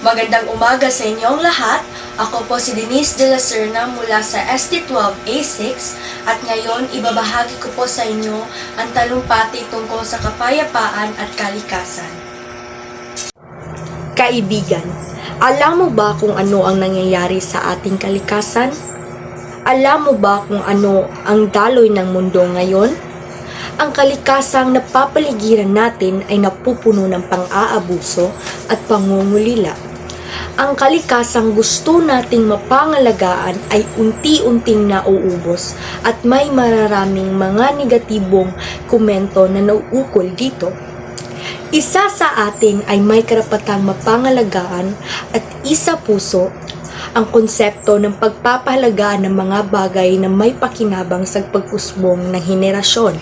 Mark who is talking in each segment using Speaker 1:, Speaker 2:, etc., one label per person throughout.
Speaker 1: Magandang umaga sa inyong lahat. Ako po si Denise de la Serna mula sa ST12A6 at ngayon ibabahagi ko po sa inyo ang talumpati tungkol sa kapayapaan at kalikasan. Kaibigan, alam mo ba kung ano ang nangyayari sa ating kalikasan? Alam mo ba kung ano ang daloy ng mundo ngayon? Ang kalikasang napapaligiran natin ay napupuno ng pang-aabuso at pangungulila. Ang kalikasang gusto nating mapangalagaan ay unti-unting nauubos at may mararaming mga negatibong komento na nauukol dito. Isa sa atin ay may karapatang mapangalagaan at isa puso ang konsepto ng pagpapahalagaan ng mga bagay na may pakinabang sa pag-usbong ng henerasyon.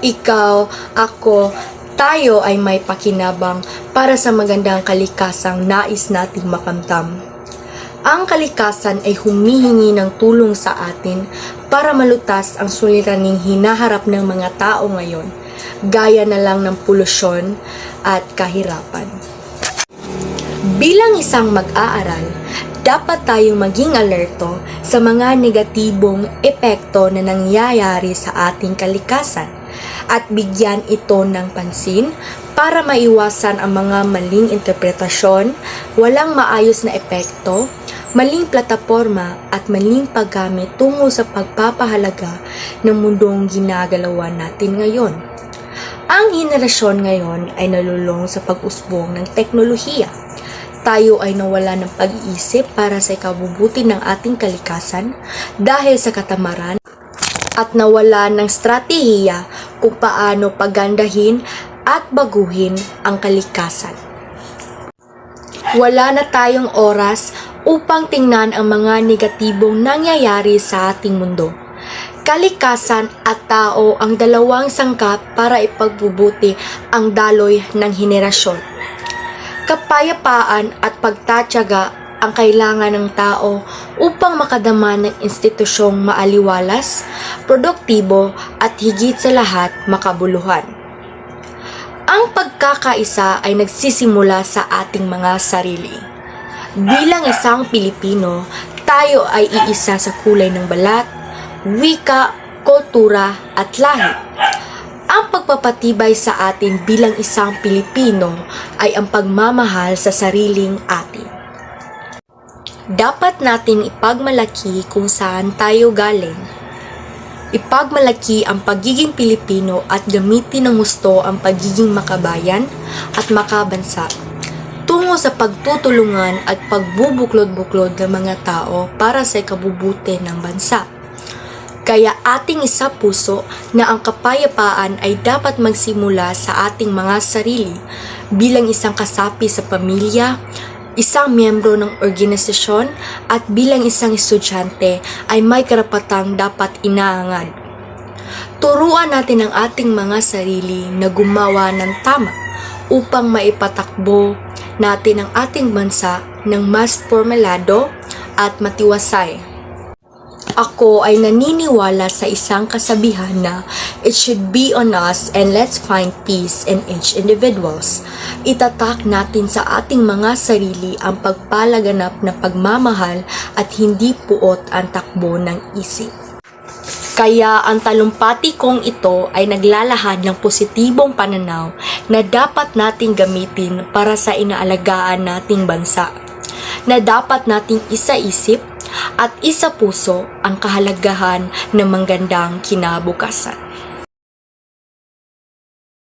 Speaker 1: Ikaw, ako, tayo ay may pakinabang para sa magandang kalikasang nais nating makamtam. Ang kalikasan ay humihingi ng tulong sa atin para malutas ang suliraning hinaharap ng mga tao ngayon, gaya na lang ng polusyon at kahirapan. Bilang isang mag-aaral, dapat tayong maging alerto sa mga negatibong epekto na nangyayari sa ating kalikasan at bigyan ito ng pansin para maiwasan ang mga maling interpretasyon, walang maayos na epekto, maling plataporma at maling paggamit tungo sa pagpapahalaga ng mundong ginagalawan natin ngayon. Ang henerasyon ngayon ay nalulong sa pag-usbong ng teknolohiya. Tayo ay nawala ng pag-iisip para sa ikabubuti ng ating kalikasan dahil sa katamaran at nawala ng strategiya kung paano pagandahin at baguhin ang kalikasan. Wala na tayong oras upang tingnan ang mga negatibong nangyayari sa ating mundo. Kalikasan at tao ang dalawang sangkap para ipagbubuti ang daloy ng henerasyon. Kapayapaan at pagtatyaga ang kailangan ng tao upang makadama ng institusyong maaliwalas, produktibo at higit sa lahat makabuluhan. Ang pagkakaisa ay nagsisimula sa ating mga sarili. Bilang isang Pilipino, tayo ay iisa sa kulay ng balat, wika, kultura at lahi. Ang pagpapatibay sa atin bilang isang Pilipino ay ang pagmamahal sa sariling atin. Dapat natin ipagmalaki kung saan tayo galing. Ipagmalaki ang pagiging Pilipino at gamitin ng gusto ang pagiging makabayan at makabansa tungo sa pagtutulungan at pagbubuklod-buklod ng mga tao para sa ikabubuti ng bansa. Kaya ating isa puso na ang kapayapaan ay dapat magsimula sa ating mga sarili bilang isang kasapi sa pamilya, isang miyembro ng organisasyon at bilang isang estudyante ay may karapatang dapat inaangad. Turuan natin ang ating mga sarili na gumawa ng tama upang maipatakbo natin ang ating bansa ng mas pormalado at matiwasay. Ako ay naniniwala sa isang kasabihan na it should be on us and let's find peace in each individuals. Itatak natin sa ating mga sarili ang pagpalaganap na pagmamahal at hindi puot ang takbo ng isip. Kaya ang talumpati kong ito ay naglalahad ng positibong pananaw na dapat nating gamitin para sa inaalagaan nating bansa, na dapat nating isa-isip at isa puso ang kahalagahan ng magandang kinabukasan.